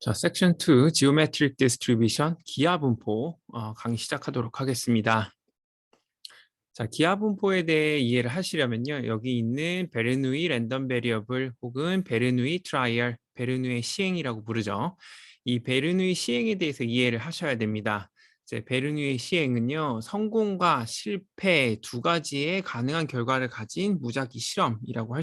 자, 섹션 2 Geometric Distribution 기하 분포 강의 시작하도록 하겠습니다. 자, 기하 분포에 대해 이해를 하시려면요. 여기 있는 베르누이 랜덤 베리어블 혹은 베르누이 트라이얼, 베르누이 시행이라고 부르죠. 이 베르누이 시행에 대해서 이해를 하셔야 됩니다. 이제 베르누이 시행은요. 성공과 실패 두 가지의 가능한 결과를 가진 무작위 실험이라고 할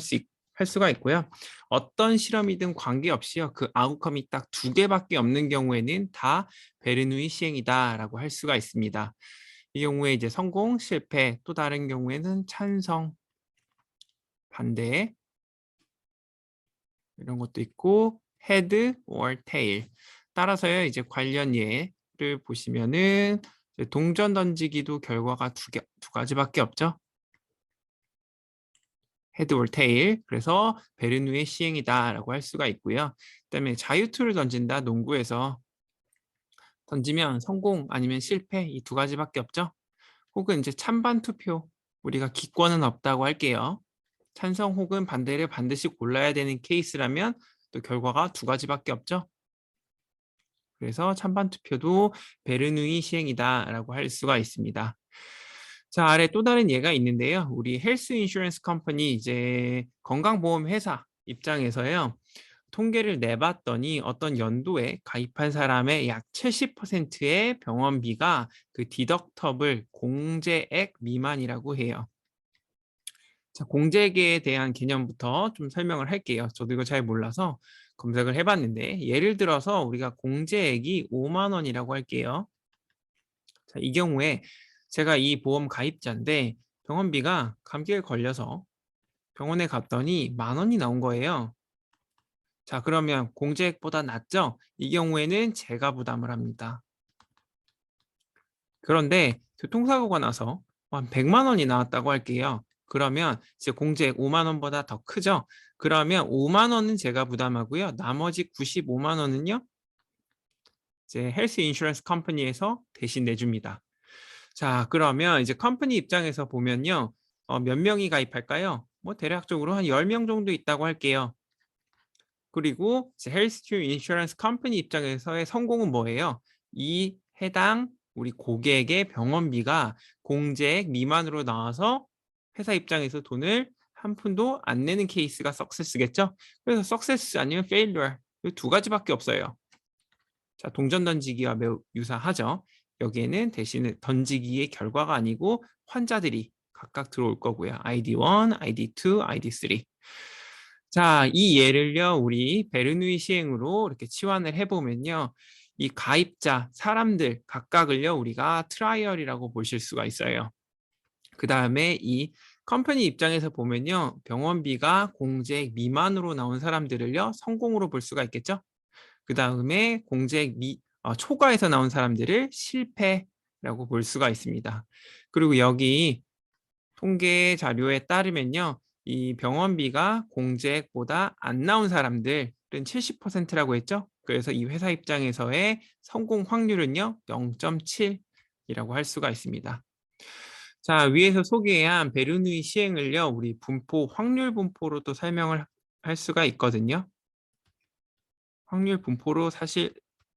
수가 있고요. 어떤 실험이든 관계없이요. 그 아웃컴이 딱 두 개밖에 없는 경우에는 다 베르누이 시행이다라고 할 수가 있습니다. 이 경우에 이제 성공, 실패, 또 다른 경우에는 찬성, 반대 이런 것도 있고 head or tail. 따라서요 이제 관련 예를 보시면은 동전 던지기도 결과가 두 가지밖에 없죠. head or tail. 그래서 베르누의 시행이다라고 할 수가 있고요. 그다음에 자유투를 던진다 농구에서 던지면 성공 아니면 실패 이 두 가지밖에 없죠. 혹은 이제 찬반 투표 우리가 기권은 없다고 할게요. 찬성 혹은 반대를 반드시 골라야 되는 케이스라면 또 결과가 두 가지밖에 없죠. 그래서 찬반 투표도 베르누이 시행이다라고 할 수가 있습니다. 자, 아래 또 다른 예가 있는데요. 우리 헬스 인슈런스 컴퍼니 이제 건강보험 회사 입장에서요. 통계를 내봤더니 어떤 연도에 가입한 사람의 약 70%의 병원비가 그 디덕터블 공제액 미만이라고 해요. 자, 공제액에 대한 개념부터 좀 설명을 할게요. 저도 이거 잘 몰라서 검색을 해봤는데 예를 들어서 우리가 공제액이 5만 원이라고 할게요. 자, 이 경우에 제가 이 보험 가입자인데 병원비가 감기에 걸려서 병원에 갔더니 10,000원이 나온 거예요. 자, 그러면 공제액보다 낮죠? 이 경우에는 제가 부담을 합니다. 그런데 교통사고가 나서 한 100만 원이 나왔다고 할게요. 그러면 이제 공제액 5만 원보다 더 크죠? 그러면 5만 원은 제가 부담하고요. 나머지 95만 원은요. 이제 헬스 인슈런스 컴퍼니에서 대신 내줍니다. 자, 그러면 이제 컴퍼니 입장에서 보면요. 몇 명이 가입할까요? 뭐 대략적으로 한 10명 정도 있다고 할게요. 그리고 헬스 인슈런스 컴퍼니 입장에서의 성공은 뭐예요? 이 해당 우리 고객의 병원비가 공제액 미만으로 나와서 회사 입장에서 돈을 한 푼도 안 내는 케이스가 석세스겠죠? 그래서 석세스 아니면 페일리어 이 두 가지밖에 없어요. 자, 동전 던지기와 매우 유사하죠. 여기에는 대신에 던지기의 결과가 아니고 환자들이 각각 들어올 거고요. ID1, ID2, ID3. 자, 이 예를요, 우리 베르누이 시행으로 이렇게 치환을 해보면요. 이 가입자, 사람들 각각을요, 우리가 트라이얼이라고 보실 수가 있어요. 그 다음에 이 컴퍼니 입장에서 보면요. 병원비가 공제액 미만으로 나온 사람들을요, 성공으로 볼 수가 있겠죠? 그 다음에 공제액 초과해서 나온 사람들을 실패라고 볼 수가 있습니다. 그리고 여기 통계 자료에 따르면요. 이 병원비가 공제액보다 안 나온 사람들은 70%라고 했죠. 그래서 이 회사 입장에서의 성공 확률은요. 0.7이라고 할 수가 있습니다. 자, 위에서 소개한 베르누이 시행을요. 우리 분포, 확률 분포로 또 설명을 할 수가 있거든요. 확률 분포로 사실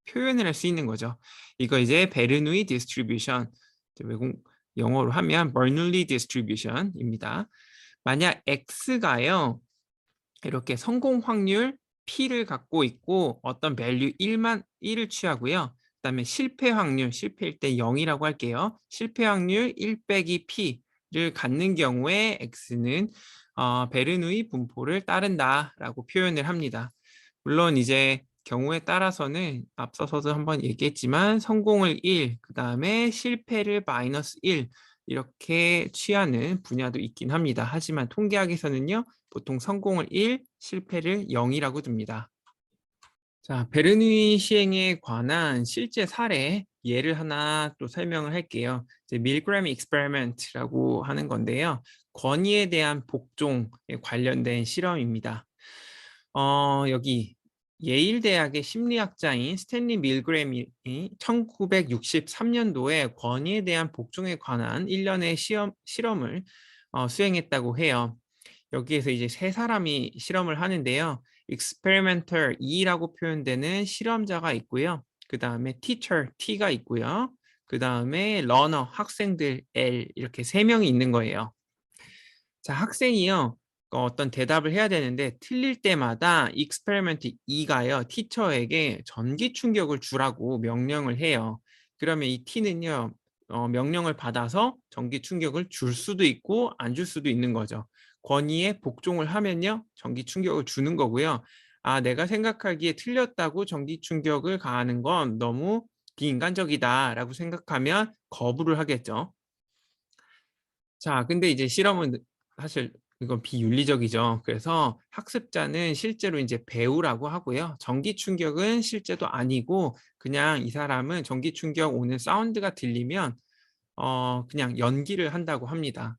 표현을 할 수 있는 거죠. 이거 이제 베르누이 디스트리뷰션, 외국 영어로 하면 버널리 디스트리뷰션입니다. 만약 X가요. 이렇게 성공 확률 P를 갖고 있고 어떤 밸류 1을 취하고요. 그다음에 실패 확률, 실패일 때 0이라고 할게요. 실패 확률 1 빼기 P를 갖는 경우에 X는 베르누이 분포를 따른다라고 표현을 합니다. 물론 이제 경우에 따라서는 앞서서도 한번 얘기했지만 성공을 1, 그 다음에 실패를 마이너스 1 이렇게 취하는 분야도 있긴 합니다. 하지만 통계학에서는요. 보통 성공을 1, 실패를 0이라고 둡니다. 자, 베르누이 시행에 관한 실제 사례 예를 하나 또 설명을 할게요. 이제 밀그램 익스페리먼트라고 하는 건데요. 권위에 대한 복종에 관련된 실험입니다. 여기 예일 대학의 심리학자인 스탠리 밀그램이 1963년도에 권위에 대한 복종에 관한 일련의 실험을 수행했다고 해요. 여기에서 이제 세 사람이 실험을 하는데요. experimenter E라고 표현되는 실험자가 있고요. 그 다음에 teacher T가 있고요. 그 다음에 learner 학생들 L 이렇게 세 명이 있는 거예요. 자, 학생이요. 어떤 대답을 해야 되는데 틀릴 때마다 experiment E가요. 티처에게 전기 충격을 주라고 명령을 해요. 그러면 이 T는요. 명령을 받아서 전기 충격을 줄 수도 있고 안 줄 수도 있는 거죠. 권위에 복종을 하면요. 전기 충격을 주는 거고요. 아, 내가 생각하기에 틀렸다고 전기 충격을 가하는 건 너무 비인간적이다라고 생각하면 거부를 하겠죠. 자, 근데 이제 실험은 사실 이건 비윤리적이죠. 그래서 학습자는 실제로 이제 배우라고 하고요. 전기 충격은 실제도 아니고 그냥 이 사람은 전기 충격 오는 사운드가 들리면 그냥 연기를 한다고 합니다.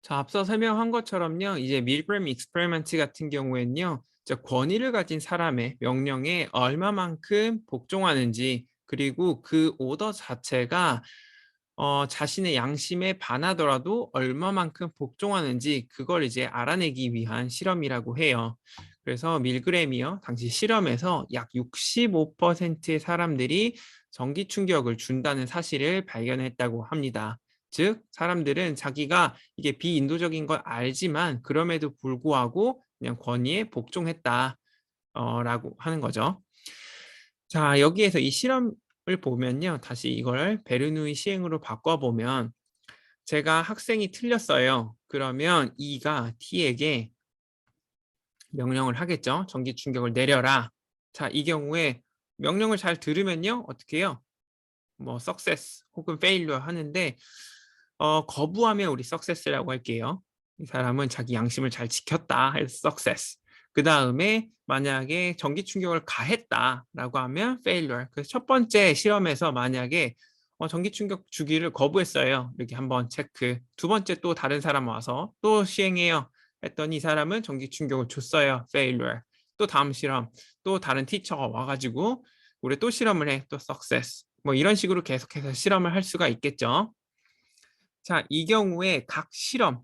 자, 앞서 설명한 것처럼요. 이제 밀그램 익스페리먼트 같은 경우에는요. 권위를 가진 사람의 명령에 얼마만큼 복종하는지 그리고 그 오더 자체가 자신의 양심에 반하더라도 얼마만큼 복종하는지 그걸 이제 알아내기 위한 실험이라고 해요. 그래서 밀그램이요. 당시 실험에서 약 65%의 사람들이 전기 충격을 준다는 사실을 발견했다고 합니다. 즉, 사람들은 자기가 이게 비인도적인 걸 알지만 그럼에도 불구하고 그냥 권위에 복종했다. 라고 하는 거죠. 자, 여기에서 이 실험을 보면요. 다시 이걸 베르누이 시행으로 바꿔보면 제가 학생이 틀렸어요. 그러면 E가 T에게 명령을 하겠죠. 전기 충격을 내려라. 자, 이 경우에 명령을 잘 들으면요. 어떻게 해요? 뭐 success 혹은 failure 하는데 거부하면 우리 success라고 할게요. 이 사람은 자기 양심을 잘 지켰다 해서 success. 그 다음에 만약에 전기 충격을 가했다라고 하면 failure. 그래서 첫 번째 실험에서 만약에 전기 충격 주기를 거부했어요. 이렇게 한번 체크. 두 번째 또 다른 사람 와서 또 시행해요. 했더니 이 사람은 전기 충격을 줬어요. failure. 또 다음 실험. 또 다른 티처가 와가지고 우리 또 실험을 해. 또 success. 뭐 이런 식으로 계속해서 실험을 할 수가 있겠죠. 자, 이 경우에 각 실험에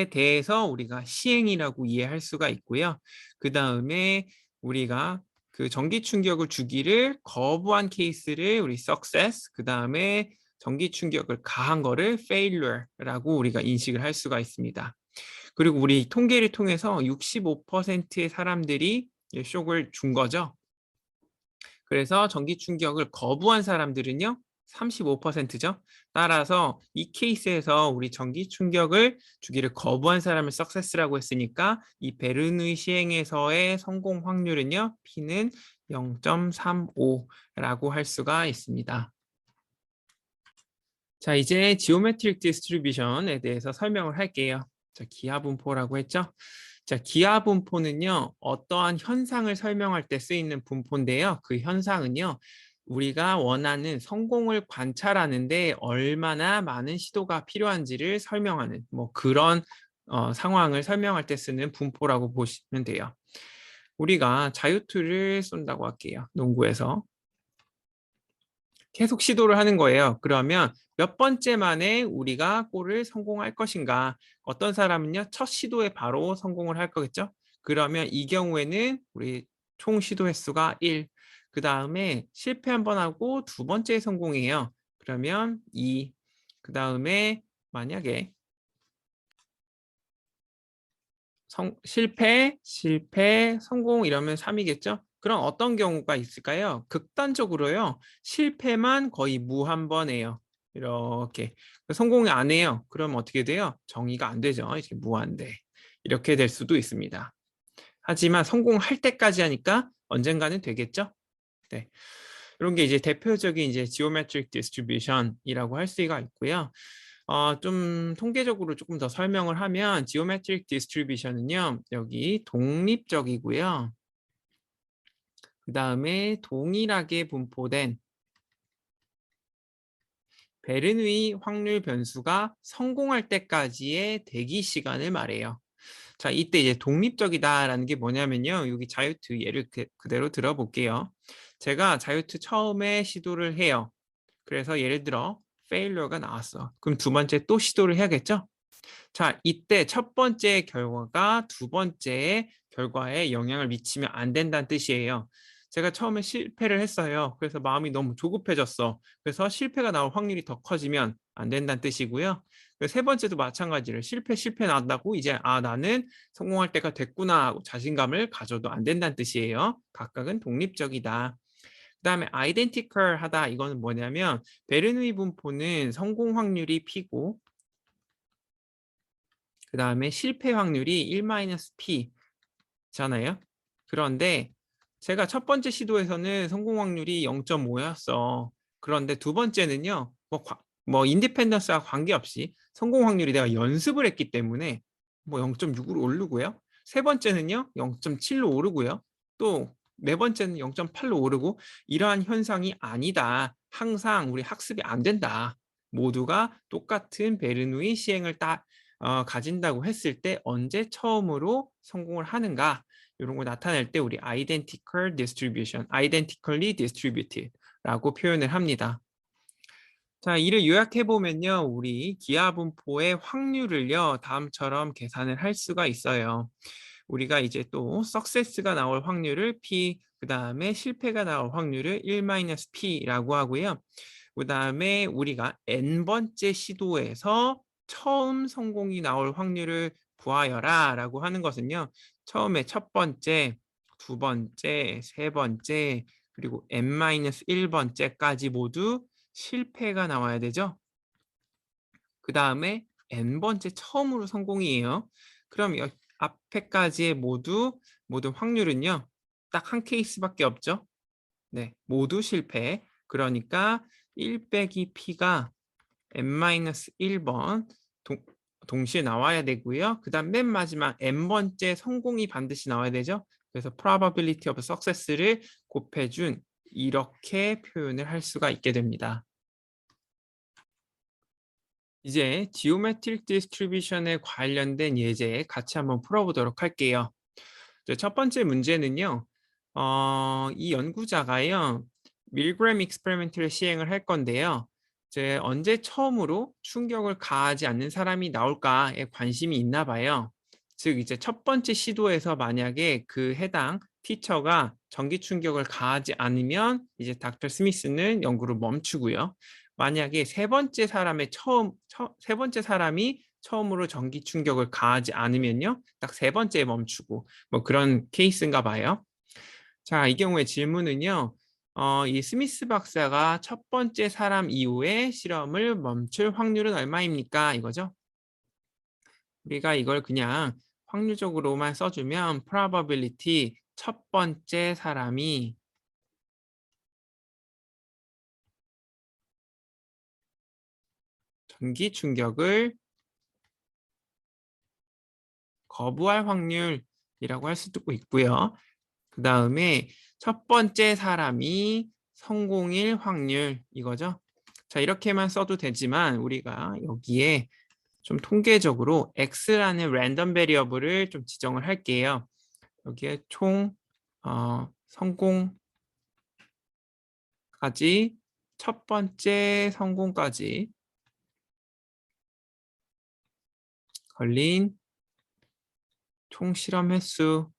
대해서 우리가 시행이라고 이해할 수가 있고요. 그 다음에 우리가 그 전기 충격을 주기를 거부한 케이스를 우리 success, 그 다음에 전기 충격을 가한 거를 failure라고 우리가 인식을 할 수가 있습니다. 그리고 우리 통계를 통해서 65%의 사람들이 쇼크를 준 거죠. 그래서 전기 충격을 거부한 사람들은요. 35%죠. 따라서 이 케이스에서 우리 전기 충격을 주기를 거부한 사람을 석세스라고 했으니까 이 베르누이 시행에서의 성공 확률은요. P는 0.35라고 할 수가 있습니다. 자, 이제 지오메트릭 디스트리뷰션에 대해서 설명을 할게요. 자, 기하분포라고 했죠. 자, 기하분포는요, 어떠한 현상을 설명할 때 쓰이는 분포인데요. 그 현상은요, 우리가 원하는 성공을 관찰하는데 얼마나 많은 시도가 필요한지를 설명하는 뭐 그런 상황을 설명할 때 쓰는 분포라고 보시면 돼요. 우리가 자유투를 쏜다고 할게요. 농구에서. 계속 시도를 하는 거예요. 그러면 몇 번째 만에 우리가 골을 성공할 것인가? 어떤 사람은요, 첫 시도에 바로 성공을 할 거겠죠? 그러면 이 경우에는 우리 총 시도 횟수가 1. 그 다음에 실패 한 번 하고 두 번째 성공이에요. 그러면 2. 그 다음에 만약에 실패, 성공 이러면 3이겠죠? 그럼 어떤 경우가 있을까요? 극단적으로요. 실패만 거의 무 한 번이에요. 이렇게. 성공이 안 해요. 그럼 어떻게 돼요? 정의가 안 되죠. 이제 무한대. 이렇게 될 수도 있습니다. 하지만 성공할 때까지 하니까 언젠가는 되겠죠? 네. 이런 게 이제 대표적인 이제 geometric distribution이라고 할 수가 있고요. 좀 통계적으로 조금 더 설명을 하면 geometric distribution은요. 여기 독립적이고요. 그 다음에 동일하게 분포된 베르누이 확률 변수가 성공할 때까지의 대기 시간을 말해요. 자, 이때 이제 독립적이다라는 게 뭐냐면요. 여기 자유투 예를 그대로 들어볼게요. 제가 자유투 처음에 시도를 해요. 그래서 예를 들어 failure가 나왔어. 그럼 두 번째 또 시도를 해야겠죠? 자, 이때 첫 번째 결과가 두 번째 결과에 영향을 미치면 안 된다는 뜻이에요. 제가 처음에 실패를 했어요. 그래서 마음이 너무 조급해졌어. 그래서 실패가 나올 확률이 더 커지면 안 된다는 뜻이고요. 세 번째도 마찬가지로 실패 난다고 이제 나는 성공할 때가 됐구나 하고 자신감을 가져도 안 된다는 뜻이에요. 각각은 독립적이다. 그다음에 identical 하다 이거는 뭐냐면 베르누이 분포는 성공 확률이 P고 그다음에 실패 확률이 1-P잖아요. 그런데 제가 첫 번째 시도에서는 성공 확률이 0.5였어. 그런데 두 번째는요. 뭐 인디펜던스와 관계없이 성공 확률이 내가 연습을 했기 때문에 뭐 0.6으로 오르고요. 세 번째는요. 0.7로 오르고요. 또 네 번째는 0.8로 오르고 이러한 현상이 아니다. 항상 우리 학습이 안 된다. 모두가 똑같은 베르누이 시행을 가진다고 했을 때 언제 처음으로 성공을 하는가? 이런 거 나타낼 때 우리 identical distribution, identically distributed라고 표현을 합니다. 자, 이를 요약해 보면요, 우리 기하 분포의 확률을요 다음처럼 계산을 할 수가 있어요. 우리가 이제 또 success가 나올 확률을 P, 그 다음에 실패가 나올 확률을 1-P라고 하고요. 그 다음에 우리가 n번째 시도에서 처음 성공이 나올 확률을 구하여라 라고 하는 것은요. 처음에 첫 번째, 두 번째, 세 번째, 그리고 n-1번째까지 모두 실패가 나와야 되죠. 그 다음에 n번째 처음으로 성공이에요. 그럼 앞에까지의 모든 확률은요. 딱 한 케이스밖에 없죠. 네, 모두 실패. 그러니까 1 빼기 P가 n-1번 동시에 나와야 되고요. 그 다음 맨 마지막 n번째 성공이 반드시 나와야 되죠. 그래서 probability of success를 곱해준 이렇게 표현을 할 수가 있게 됩니다. 이제 geometric distribution에 관련된 예제 같이 한번 풀어보도록 할게요. 첫 번째 문제는요. 이 연구자가요. 밀그램 익스페리먼트를 시행을 할 건데요. 이제 언제 처음으로 충격을 가하지 않는 사람이 나올까에 관심이 있나 봐요. 즉 이제 첫 번째 시도에서 만약에 그 해당 티처가 전기 충격을 가하지 않으면 이제 닥터 스미스는 연구를 멈추고요. 만약에 세 번째 사람이 처음으로 전기 충격을 가하지 않으면요. 딱 세 번째에 멈추고 뭐 그런 케이스인가 봐요. 자, 이 경우에 질문은요. 이 스미스 박사가 첫 번째 사람 이후에 실험을 멈출 확률은 얼마입니까? 이거죠. 우리가 이걸 그냥 확률적으로만 써주면 probability 첫 번째 사람이 전기 충격을 거부할 확률이라고 할 수도 있고요. 그 다음에 첫 번째 사람이 성공일 확률 이거죠. 자, 이렇게만 써도 되지만 우리가 여기에 좀 통계적으로 X라는 랜덤 베리어블을 좀 지정을 할게요. 여기에 총 성공까지 첫 번째 성공까지 걸린 총 실험 횟수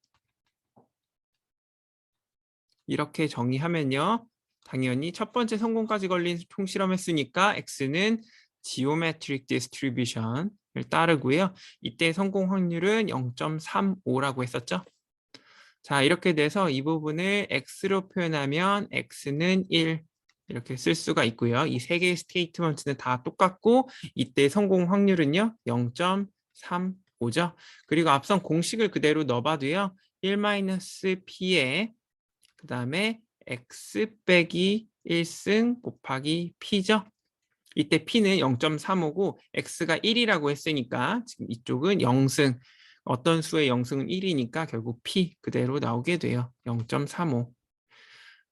이렇게 정의하면요. 당연히 첫 번째 성공까지 걸린 총 실험 횟수니까 X는 geometric distribution을 따르고요. 이때 성공 확률은 0.35라고 했었죠. 자, 이렇게 돼서 이 부분을 X로 표현하면 X는 1 이렇게 쓸 수가 있고요. 이 세 개의 스테이트먼트는 다 똑같고 이때 성공 확률은요. 0.35죠. 그리고 앞선 공식을 그대로 넣어봐도요. 1-P에 그 다음에 X 빼기 1승 곱하기 P죠. 이때 P는 0.35고 X가 1이라고 했으니까 지금 이쪽은 0승. 어떤 수의 0승은 1이니까 결국 P 그대로 나오게 돼요. 0.35.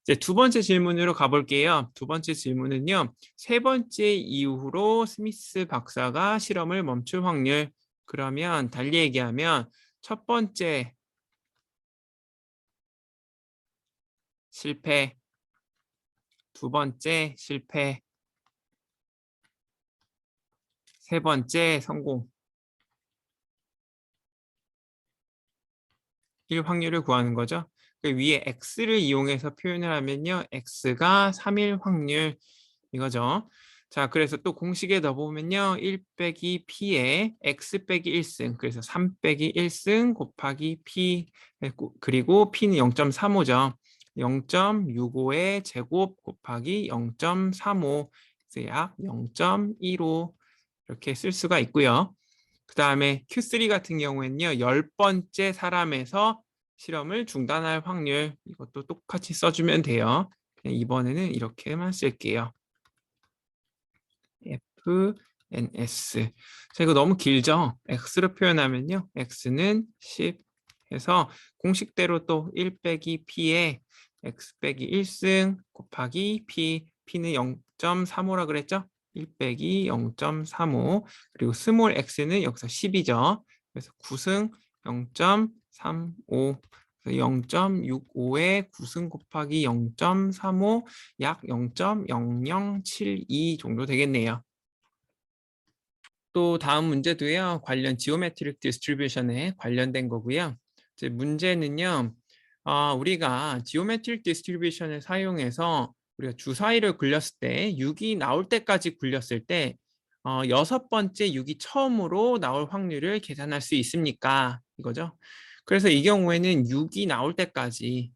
이제 두 번째 질문으로 가볼게요. 두 번째 질문은요. 세 번째 이후로 스미스 박사가 실험을 멈출 확률. 그러면 달리 얘기하면 첫 번째 실패, 두 번째 실패, 세 번째 성공. 확률을 구하는 거죠. 그 위에 x를 이용해서 표현을 하면요. x가 3일 확률 이거죠. 자, 그래서 또 공식에 넣어보면요. 1 빼기 p에 x 빼기 1승. 그래서 3 빼기 1승 곱하기 p. 그리고 p는 0.35죠. 0.65의 제곱 곱하기 0.35. 그래서 약 0.15 이렇게 쓸 수가 있고요. 그 다음에 Q3 같은 경우에는요. 10번째 사람에서 실험을 중단할 확률. 이것도 똑같이 써주면 돼요. 그냥 이번에는 이렇게만 쓸게요. FNS. 자, 이거 너무 길죠? X로 표현하면요. X는 10 해서 공식대로 또 1 빼기 P에 X 빼기 1승 곱하기 P. P는 0.35라 그랬죠? 1 빼기 0.35 그리고 스몰 x는 여기서 10이죠. 그래서 9승 0.35 0.65에 9승 곱하기 0.35 약 0.0072 정도 되겠네요. 또 다음 문제도요. 관련 지오메트릭 디스트리뷰션에 관련된 거고요. 이제 문제는요. 우리가 지오메트릭 디스트리뷰션을 사용해서 우리가 주사위를 굴렸을 때 6이 나올 때까지 굴렸을 때 6번째 6이 처음으로 나올 확률을 계산할 수 있습니까? 이거죠. 그래서 이 경우에는 6이 나올 때까지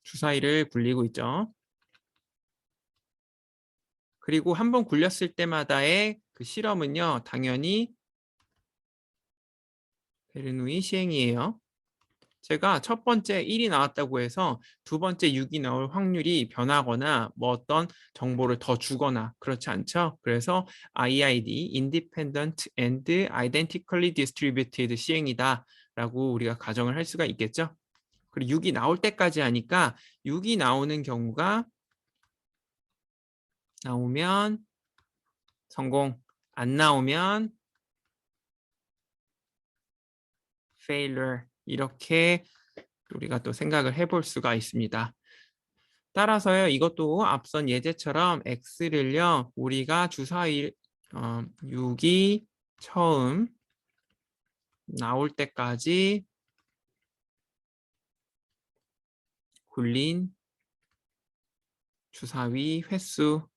주사위를 굴리고 있죠. 그리고 한 번 굴렸을 때마다의 그 실험은요. 당연히 베르누이 시행이에요. 제가 첫 번째 1이 나왔다고 해서 두 번째 6이 나올 확률이 변하거나 뭐 어떤 정보를 더 주거나 그렇지 않죠. 그래서 IID, Independent and Identically Distributed 시행이다 라고 우리가 가정을 할 수가 있겠죠. 그리고 6이 나올 때까지 하니까 6이 나오는 경우가 나오면 성공, 안 나오면 failure 이렇게 우리가 또 생각을 해볼 수가 있습니다. 따라서요, 이것도 앞선 예제처럼 x를요, 우리가 주사위 6이 처음 나올 때까지 굴린 주사위 횟수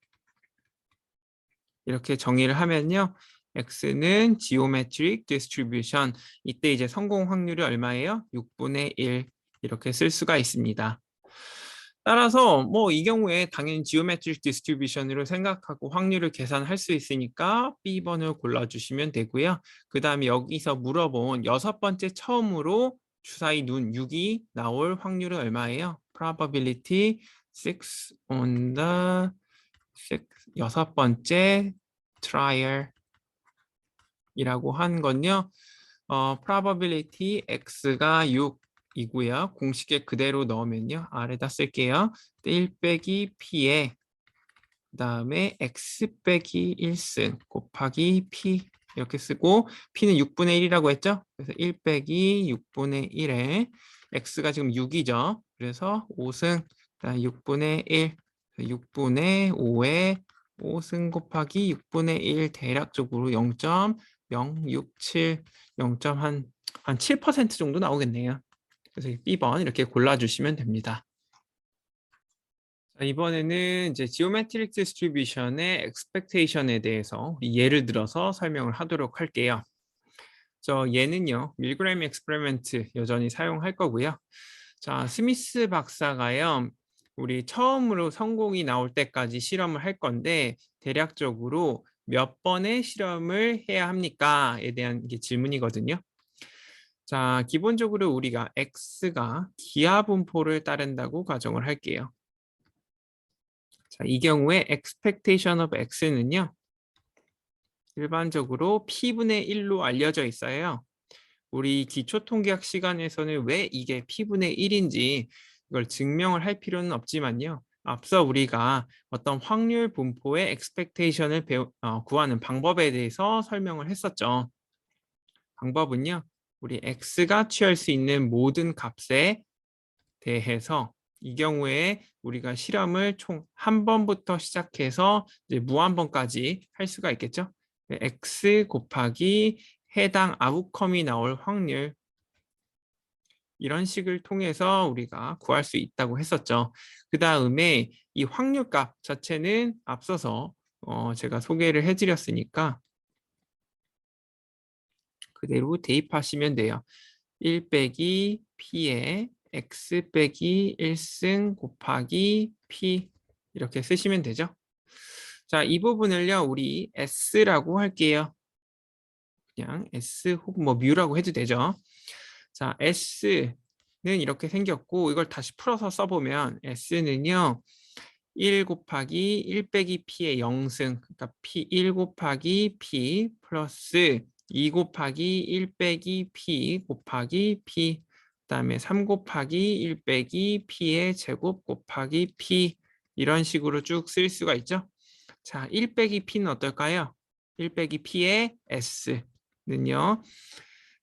이렇게 정의를 하면요. x는 geometric distribution 이때 이제 성공 확률이 얼마예요? 6분의 1 이렇게 쓸 수가 있습니다. 따라서 뭐 이 경우에 당연히 지오메트릭 디스트리뷰션으로 생각하고 확률을 계산할 수 있으니까 B번을 골라주시면 되고요. 그 다음에 여기서 물어본 6번째 처음으로 주사위 눈 6이 나올 확률은 얼마예요? Probability 6 on the 6번째 trial 이라고 한 건요. probability x가 6이고요. 공식에 그대로 넣으면요. 아래다 쓸게요. 1 빼기 p에 그 다음에 x 빼기 1승 곱하기 p 이렇게 쓰고 p는 6분의 1이라고 했죠. 그래서 1 빼기 6분의 1에 x가 지금 6이죠. 그래서 5승 6분의 1 6분의 5에 5승 곱하기 6분의 1 대략적으로 0.067 한 7% 정도 나오겠네요. 그래서 B번 이렇게 골라주시면 됩니다. 자, 이번에는 이제 지오메트릭 디스트리뷰션의 expectation에 대해서 예를 들어서 설명을 하도록 할게요. 얘는요, 밀그램 엑스페리먼트 여전히 사용할 거고요. 자, 스미스 박사가요, 우리 처음으로 성공이 나올 때까지 실험을 할 건데 대략적으로 몇 번의 실험을 해야 합니까?에 대한 이게 질문이거든요. 자, 기본적으로 우리가 x가 기하 분포를 따른다고 가정을 할게요. 자, 이 경우에 expectation of x는요. 일반적으로 p분의 1로 알려져 있어요. 우리 기초통계학 시간에서는 왜 이게 p분의 1인지 이걸 증명을 할 필요는 없지만요. 앞서 우리가 어떤 확률 분포의 expectation을 구하는 방법에 대해서 설명을 했었죠. 방법은요. 우리 x가 취할 수 있는 모든 값에 대해서 이 경우에 우리가 실험을 총 한 번부터 시작해서 이제 무한번까지 할 수가 있겠죠. x 곱하기 해당 아웃컴이 나올 확률, 이런 식을 통해서 우리가 구할 수 있다고 했었죠. 그 다음에 이 확률값 자체는 앞서서 제가 소개를 해드렸으니까 그대로 대입하시면 돼요. 1 빼기 p에 x 빼기 1승 곱하기 p, 이렇게 쓰시면 되죠. 자, 이 부분을요 우리 s라고 할게요. 그냥 s 혹은 뭐 뮤라고 해도 되죠. 자, s는 이렇게 생겼고, 이걸 다시 풀어서 써보면 s는요 1 곱하기 1 빼기 p의 0승, 그러니까 p 1 곱하기 p 플러스 2 곱하기 1 빼기 p 곱하기 p, 그다음에 3 곱하기 1 빼기 p의 제곱 곱하기 p, 이런 식으로 쭉 쓸 수가 있죠. 자, 1 빼기 p는 어떨까요? 1 빼기 p의 s는요.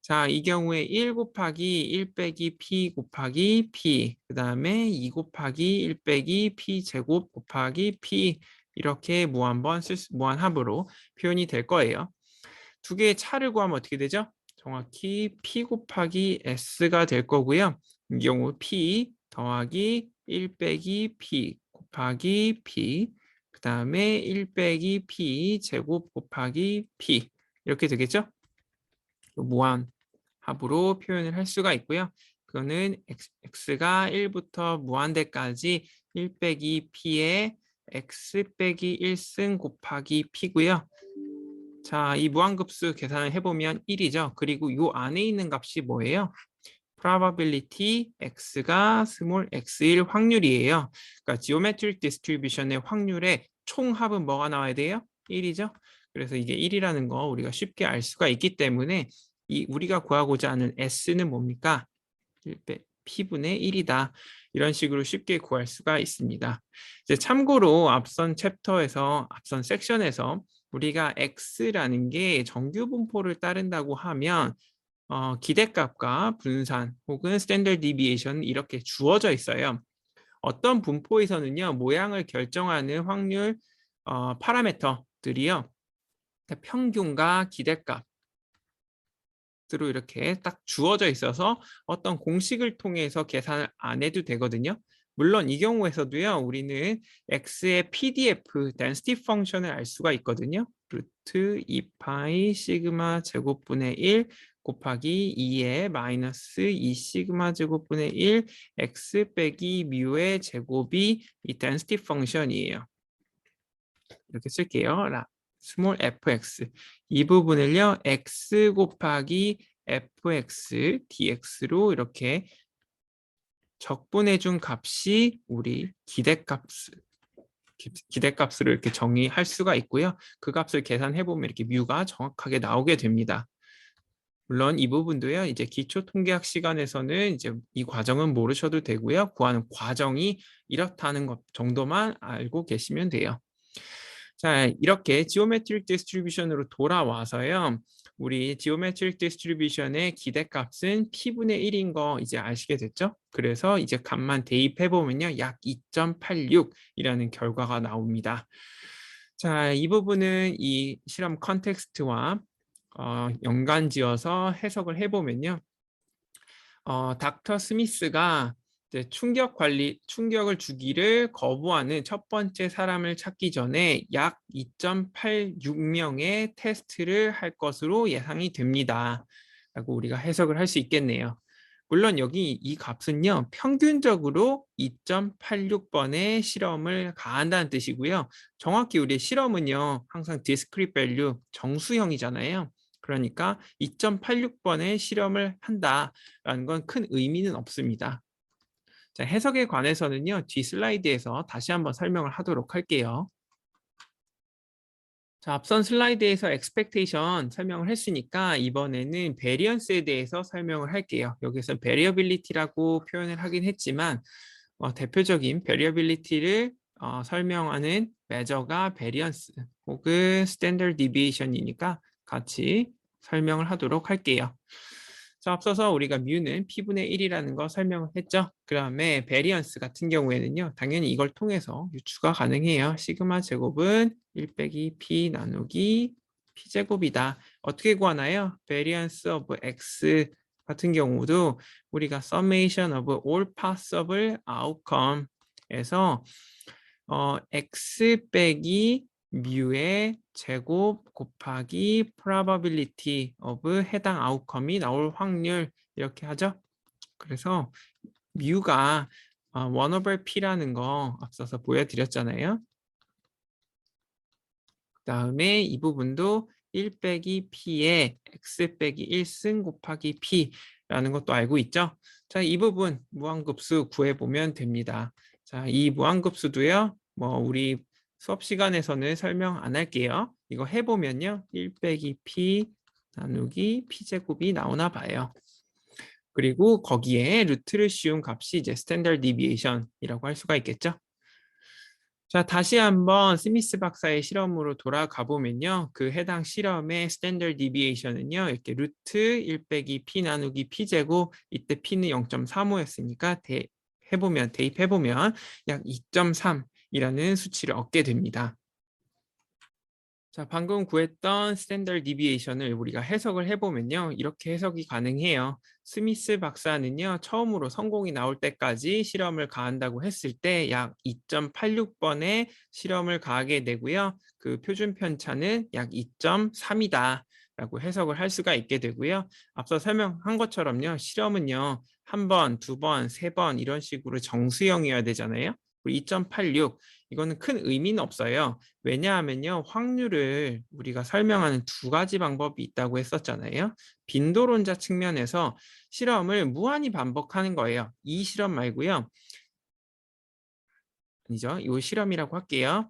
자, 이 경우에 1 곱하기 1 빼기 p 곱하기 p, 그 다음에 2 곱하기 1 빼기 p 제곱 곱하기 p, 이렇게 무한합으로 표현이 될 거예요. 두 개의 차를 구하면 어떻게 되죠? 정확히 p 곱하기 s가 될 거고요. 이 경우 p 더하기 1 빼기 p 곱하기 p, 그 다음에 1 빼기 p 제곱 곱하기 p, 이렇게 되겠죠? 무한합으로 표현을 할 수가 있고요. 그거는 x가 1부터 무한대까지 1 빼기 p의 x 빼기 1승 곱하기 p고요. 자, 이 무한급수 계산을 해보면 1이죠. 그리고 이 안에 있는 값이 뭐예요? probability x가 스몰 x일 확률이에요. 그러니까 geometric distribution의 확률의 총합은 뭐가 나와야 돼요? 1이죠. 그래서 이게 1이라는 거 우리가 쉽게 알 수가 있기 때문에 이 우리가 구하고자 하는 s는 뭡니까? p분의 1이다. 이런 식으로 쉽게 구할 수가 있습니다. 이제 참고로 앞선 챕터에서, 앞선 섹션에서 우리가 x라는 게 정규 분포를 따른다고 하면 기대값과 분산 혹은 스탠더드 디비에이션 이렇게 주어져 있어요. 어떤 분포에서는요, 모양을 결정하는 확률 파라미터들이요, 평균과 기대값 으로 이렇게 딱 주어져 있어서 어떤 공식을 통해서 계산을 안 해도 되거든요. 물론 이 경우에서도요, 우리는 x의 pdf density 펑션을 알 수가 있거든요. 루트 2파이 시그마 제곱분의 1 곱하기 2의 마이너스 2 시그마 제곱분의 1 x 빼기 뮤의 제곱이 이 density 펑션이에요. 이렇게 쓸게요. 스몰 fx, 이 부분을요 x 곱하기 fx dx로 이렇게 적분해 준 값이 우리 기대값으로 이렇게 정의할 수가 있고요. 그 값을 계산해 보면 이렇게 뮤가 정확하게 나오게 됩니다. 물론 이 부분도요, 이제 기초 통계학 시간에서는 이제 이 과정은 모르셔도 되고요. 구하는 과정이 이렇다는 것 정도만 알고 계시면 돼요. 자, 이렇게 지오메트릭 디스트리뷰션으로 돌아와서요, 우리 지오메트릭 디스트리뷰션의 기대값은 p분의 1인 거 이제 아시게 됐죠? 그래서 이제 값만 대입해 보면요, 약 2.86이라는 결과가 나옵니다. 자, 이 부분은 이 실험 컨텍스트와 연관지어서 해석을 해보면요, 닥터 스미스가 이제 충격을 주기를 거부하는 첫 번째 사람을 찾기 전에 약 2.86명의 테스트를 할 것으로 예상이 됩니다. 라고 우리가 해석을 할 수 있겠네요. 물론 여기 이 값은요, 평균적으로 2.86번의 실험을 가한다는 뜻이고요. 정확히 우리의 실험은요, 항상 discrete value, 정수형이잖아요. 그러니까 2.86번의 실험을 한다라는 건 큰 의미는 없습니다. 자, 해석에 관해서는요, 뒤 슬라이드에서 다시 한번 설명을 하도록 할게요. 자, 앞선 슬라이드에서 expectation 설명을 했으니까 이번에는 variance에 대해서 설명을 할게요. 여기서 variability라고 표현을 하긴 했지만 대표적인 variability를 설명하는 measure가 variance 혹은 standard deviation이니까 같이 설명을 하도록 할게요. 자, 앞서서 우리가 뮤는 p분의 1이라는 거 설명을 했죠. 그 다음에 베리언스 같은 경우에는요, 당연히 이걸 통해서 유추가 가능해요. 시그마 제곱은 1 빼기 p 나누기 P제곱이다. 어떻게 구하나요? variance of x 같은 경우도 우리가 summation of all possible outcome에서 x 빼기 뮤의 제곱 곱하기 probability of 해당 아웃컴이 나올 확률 이렇게 하죠. 그래서 뮤가 1 over p라는 거 앞서서 보여드렸잖아요. 그 다음에 이 부분도 1 빼기 p에 x 빼기 1승 곱하기 p라는 것도 알고 있죠. 자, 이 부분 무한급수 구해보면 됩니다. 자, 이 무한급수도요. 뭐 우리 수업 시간에서는 설명 안 할게요. 이거 해보면요. 1 빼기 p 나누기 p제곱이 나오나 봐요. 그리고 거기에 루트를 씌운 값이 이제 스탠더드 디비에이션이라고 할 수가 있겠죠. 자, 다시 한번 스미스 박사의 실험으로 돌아가 보면요. 그 해당 실험의 스탠더드 디비에이션은요. 이렇게 루트 1 빼기 p 나누기 p제곱, 이때 p는 0.35였으니까 대입해보면 약 2.3이라는 수치를 얻게 됩니다. 자, 방금 구했던 스탠더드 디비에이션을 우리가 해석을 해보면요. 이렇게 해석이 가능해요. 스미스 박사는요. 처음으로 성공이 나올 때까지 실험을 가한다고 했을 때 약 2.86번의 실험을 가하게 되고요. 그 표준 편차는 약 2.3이다 라고 해석을 할 수가 있게 되고요. 앞서 설명한 것처럼요. 실험은요. 한 번, 두 번, 세 번 이런 식으로 정수형이어야 되잖아요. 2.86 이거는 큰 의미는 없어요. 왜냐하면요. 확률을 우리가 설명하는 두 가지 방법이 있다고 했었잖아요. 빈도론자 측면에서 실험을 무한히 반복하는 거예요. 이 실험 말고요. 아니죠. 이 실험이라고 할게요.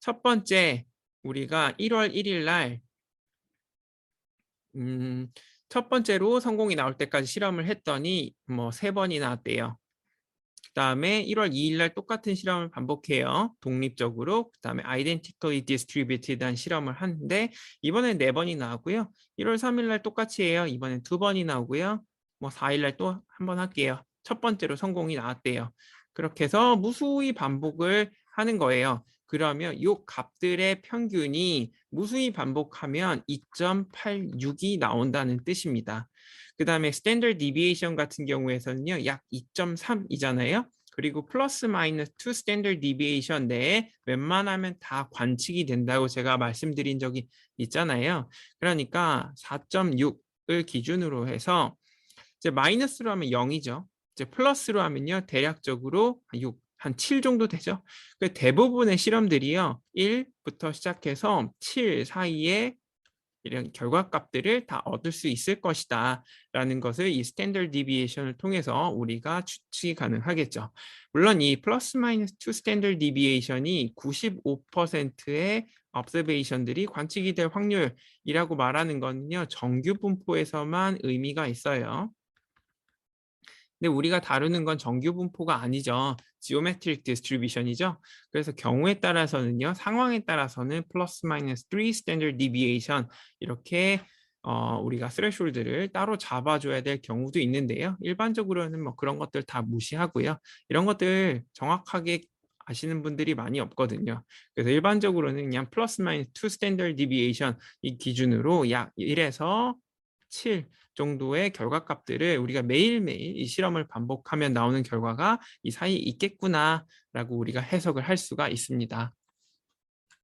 첫 번째 우리가 1월 1일 날 첫 번째로 성공이 나올 때까지 실험을 했더니 뭐 3번이 나왔대요. 그 다음에 1월 2일 날 똑같은 실험을 반복해요. 독립적으로. 그 다음에 identically distributed한 실험을 하는데 이번엔 4번이 나오고요. 1월 3일 날 똑같이 해요. 이번엔 2번이 나오고요. 뭐 4일 날 또 한 번 할게요. 첫 번째로 성공이 나왔대요. 그렇게 해서 무수히 반복을 하는 거예요. 그러면 이 값들의 평균이 무수히 반복하면 2.86이 나온다는 뜻입니다. 그 다음에 스탠더드 디비에이션 같은 경우에서는요. 약 2.3이잖아요. 그리고 플러스 마이너스 2 스탠더드 디비에이션 내에 웬만하면 다 관측이 된다고 제가 말씀드린 적이 있잖아요. 그러니까 4.6을 기준으로 해서 이제 마이너스로 하면 0이죠. 이제 플러스로 하면요. 대략적으로 6, 한 7 정도 되죠. 대부분의 실험들이요. 1부터 시작해서 7 사이에 이런 결과값들을 다 얻을 수 있을 것이다 라는 것을 이 스탠더드 디비에이션을 통해서 우리가 추측이 가능하겠죠. 물론 이 플러스 마이너스 2 스탠더드 디비에이션이 95%의 observation들이 관측이 될 확률이라고 말하는 거는요. 정규 분포에서만 의미가 있어요. 근데 우리가 다루는 건 정규 분포가 아니죠. 지오메트릭 디스트리뷰션이죠. 그래서 경우에 따라서는요. 상황에 따라서는 플러스 마이너스 3 스탠더드 디비에이션 이렇게 우리가 스레숄드를 따로 잡아줘야 될 경우도 있는데요. 일반적으로는 뭐 그런 것들 다 무시하고요. 이런 것들 정확하게 아시는 분들이 많이 없거든요. 그래서 일반적으로는 그냥 플러스 마이너스 2 스탠더드 디비에이션 이 기준으로 약 1에서 7 정도의 결과값들을 우리가 매일매일 이 실험을 반복하면 나오는 결과가 이 사이에 있겠구나라고 우리가 해석을 할 수가 있습니다.